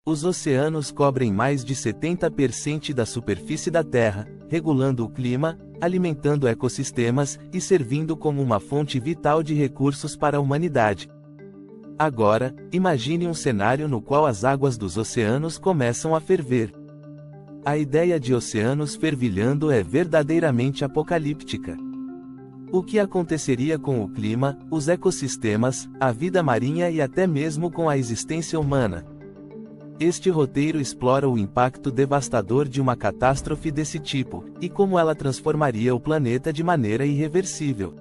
Os oceanos cobrem mais de 70% da superfície da Terra, regulando o clima, alimentando ecossistemas e servindo como uma fonte vital de recursos para a humanidade. Agora, imagine um cenário no qual as águas dos oceanos começam a ferver. A ideia de oceanos fervilhando é verdadeiramente apocalíptica. O que aconteceria com o clima, os ecossistemas, a vida marinha e até mesmo com a existência humana? Este roteiro explora o impacto devastador de uma catástrofe desse tipo, e como ela transformaria o planeta de maneira irreversível.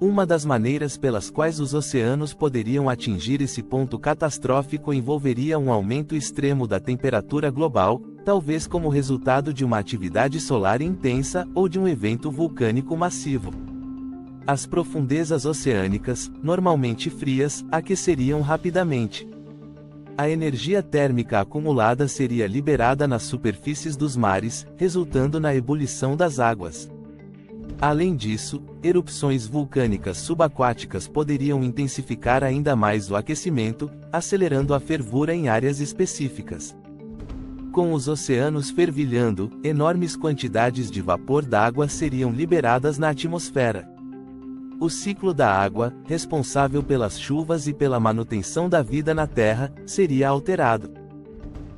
Uma das maneiras pelas quais os oceanos poderiam atingir esse ponto catastrófico envolveria um aumento extremo da temperatura global, talvez como resultado de uma atividade solar intensa ou de um evento vulcânico massivo. As profundezas oceânicas, normalmente frias, aqueceriam rapidamente. A energia térmica acumulada seria liberada nas superfícies dos mares, resultando na ebulição das águas. Além disso, erupções vulcânicas subaquáticas poderiam intensificar ainda mais o aquecimento, acelerando a fervura em áreas específicas. Com os oceanos fervilhando, enormes quantidades de vapor d'água seriam liberadas na atmosfera. O ciclo da água, responsável pelas chuvas e pela manutenção da vida na Terra, seria alterado.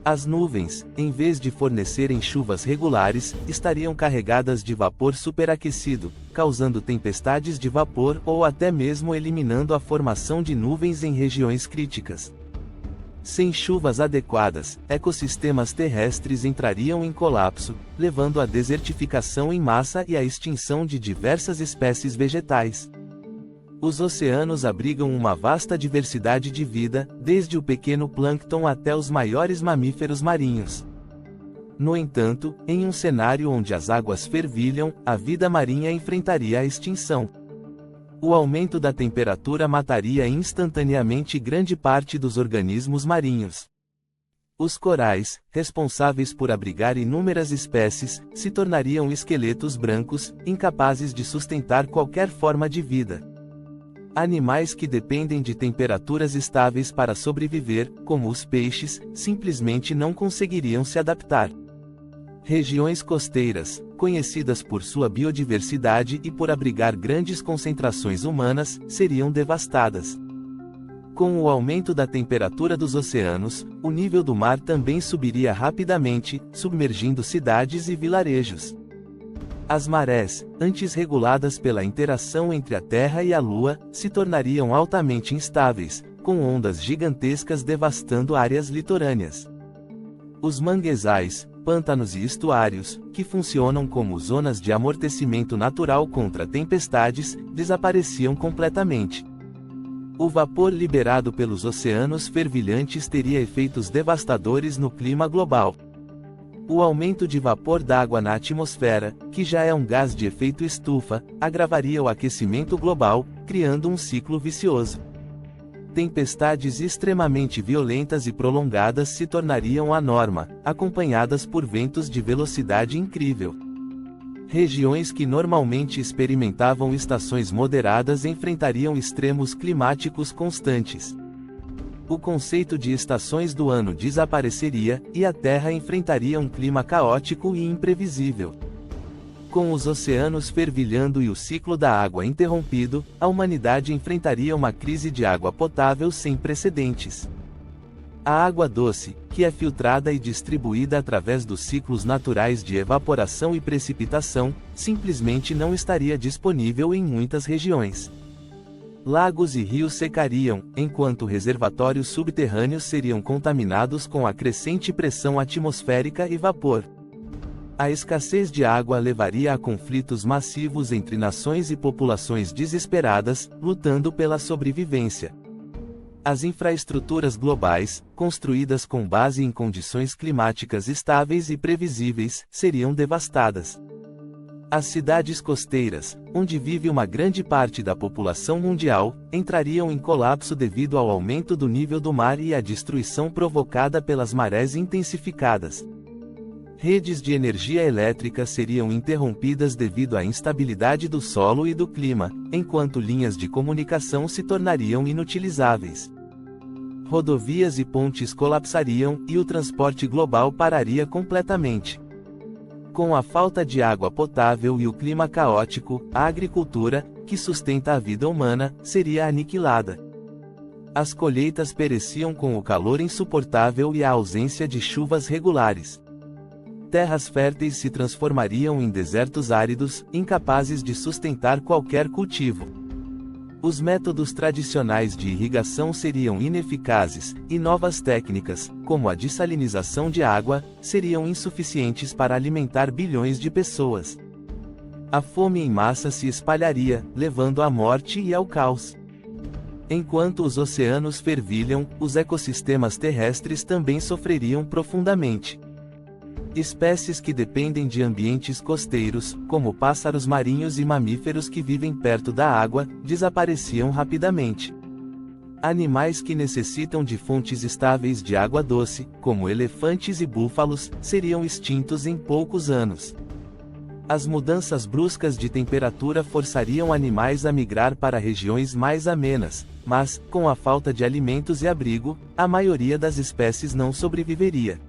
As nuvens, em vez de fornecerem chuvas regulares, estariam carregadas de vapor superaquecido, causando tempestades de vapor ou até mesmo eliminando a formação de nuvens em regiões críticas. Sem chuvas adequadas, ecossistemas terrestres entrariam em colapso, levando à desertificação em massa e à extinção de diversas espécies vegetais. Os oceanos abrigam uma vasta diversidade de vida, desde o pequeno plâncton até os maiores mamíferos marinhos. No entanto, em um cenário onde as águas fervilham, a vida marinha enfrentaria a extinção. O aumento da temperatura mataria instantaneamente grande parte dos organismos marinhos. Os corais, responsáveis por abrigar inúmeras espécies, se tornariam esqueletos brancos, incapazes de sustentar qualquer forma de vida. Animais que dependem de temperaturas estáveis para sobreviver, como os peixes, simplesmente não conseguiriam se adaptar. Regiões costeiras, conhecidas por sua biodiversidade e por abrigar grandes concentrações humanas, seriam devastadas. Com o aumento da temperatura dos oceanos, o nível do mar também subiria rapidamente, submergindo cidades e vilarejos. As marés, antes reguladas pela interação entre a Terra e a Lua, se tornariam altamente instáveis, com ondas gigantescas devastando áreas litorâneas. Os manguezais, pântanos e estuários, que funcionam como zonas de amortecimento natural contra tempestades, desapareciam completamente. O vapor liberado pelos oceanos fervilhantes teria efeitos devastadores no clima global. O aumento de vapor d'água na atmosfera, que já é um gás de efeito estufa, agravaria o aquecimento global, criando um ciclo vicioso. Tempestades extremamente violentas e prolongadas se tornariam a norma, acompanhadas por ventos de velocidade incrível. Regiões que normalmente experimentavam estações moderadas enfrentariam extremos climáticos constantes. O conceito de estações do ano desapareceria, e a Terra enfrentaria um clima caótico e imprevisível. Com os oceanos fervilhando e o ciclo da água interrompido, a humanidade enfrentaria uma crise de água potável sem precedentes. A água doce, que é filtrada e distribuída através dos ciclos naturais de evaporação e precipitação, simplesmente não estaria disponível em muitas regiões. Lagos e rios secariam, enquanto reservatórios subterrâneos seriam contaminados com a crescente pressão atmosférica e vapor. A escassez de água levaria a conflitos massivos entre nações e populações desesperadas, lutando pela sobrevivência. As infraestruturas globais, construídas com base em condições climáticas estáveis e previsíveis, seriam devastadas. As cidades costeiras, onde vive uma grande parte da população mundial, entrariam em colapso devido ao aumento do nível do mar e à destruição provocada pelas marés intensificadas. Redes de energia elétrica seriam interrompidas devido à instabilidade do solo e do clima, enquanto linhas de comunicação se tornariam inutilizáveis. Rodovias e pontes colapsariam e o transporte global pararia completamente. Com a falta de água potável e o clima caótico, a agricultura, que sustenta a vida humana, seria aniquilada. As colheitas pereciam com o calor insuportável e a ausência de chuvas regulares. Terras férteis se transformariam em desertos áridos, incapazes de sustentar qualquer cultivo. Os métodos tradicionais de irrigação seriam ineficazes, e novas técnicas, como a dessalinização de água, seriam insuficientes para alimentar bilhões de pessoas. A fome em massa se espalharia, levando à morte e ao caos. Enquanto os oceanos fervilham, os ecossistemas terrestres também sofreriam profundamente. Espécies que dependem de ambientes costeiros, como pássaros marinhos e mamíferos que vivem perto da água, desapareciam rapidamente. Animais que necessitam de fontes estáveis de água doce, como elefantes e búfalos, seriam extintos em poucos anos. As mudanças bruscas de temperatura forçariam animais a migrar para regiões mais amenas, mas, com a falta de alimentos e abrigo, a maioria das espécies não sobreviveria.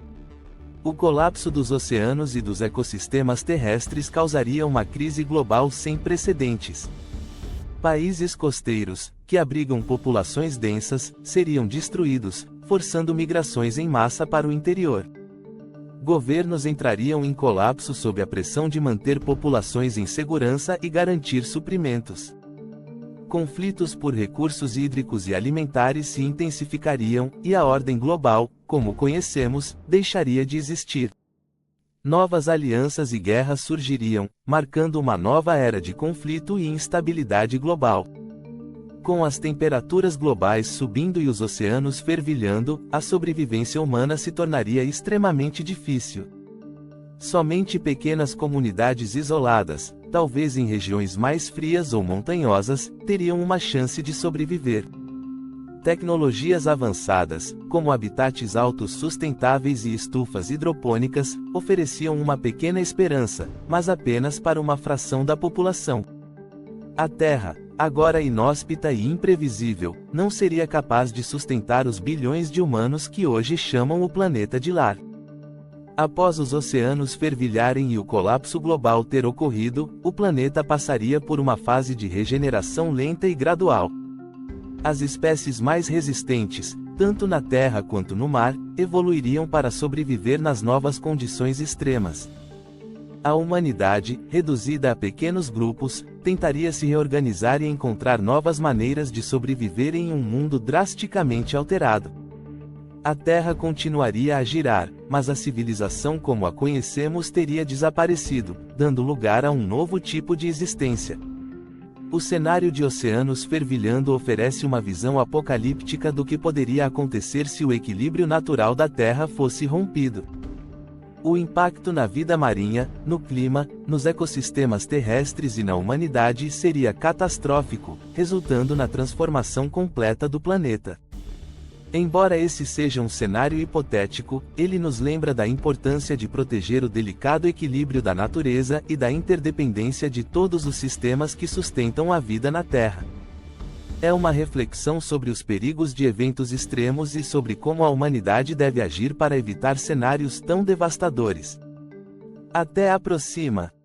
O colapso dos oceanos e dos ecossistemas terrestres causaria uma crise global sem precedentes. Países costeiros, que abrigam populações densas, seriam destruídos, forçando migrações em massa para o interior. Governos entrariam em colapso sob a pressão de manter populações em segurança e garantir suprimentos. Conflitos por recursos hídricos e alimentares se intensificariam, e a ordem global, como conhecemos, deixaria de existir. Novas alianças e guerras surgiriam, marcando uma nova era de conflito e instabilidade global. Com as temperaturas globais subindo e os oceanos fervilhando, a sobrevivência humana se tornaria extremamente difícil. Somente pequenas comunidades isoladas, talvez em regiões mais frias ou montanhosas, teriam uma chance de sobreviver. Tecnologias avançadas, como habitats autossustentáveis e estufas hidropônicas, ofereciam uma pequena esperança, mas apenas para uma fração da população. A Terra, agora inóspita e imprevisível, não seria capaz de sustentar os bilhões de humanos que hoje chamam o planeta de lar. Após os oceanos fervilharem e o colapso global ter ocorrido, o planeta passaria por uma fase de regeneração lenta e gradual. As espécies mais resistentes, tanto na terra quanto no mar, evoluiriam para sobreviver nas novas condições extremas. A humanidade, reduzida a pequenos grupos, tentaria se reorganizar e encontrar novas maneiras de sobreviver em um mundo drasticamente alterado. A Terra continuaria a girar, mas a civilização como a conhecemos teria desaparecido, dando lugar a um novo tipo de existência. O cenário de oceanos fervilhando oferece uma visão apocalíptica do que poderia acontecer se o equilíbrio natural da Terra fosse rompido. O impacto na vida marinha, no clima, nos ecossistemas terrestres e na humanidade seria catastrófico, resultando na transformação completa do planeta. Embora esse seja um cenário hipotético, ele nos lembra da importância de proteger o delicado equilíbrio da natureza e da interdependência de todos os sistemas que sustentam a vida na Terra. É uma reflexão sobre os perigos de eventos extremos e sobre como a humanidade deve agir para evitar cenários tão devastadores. Até a próxima!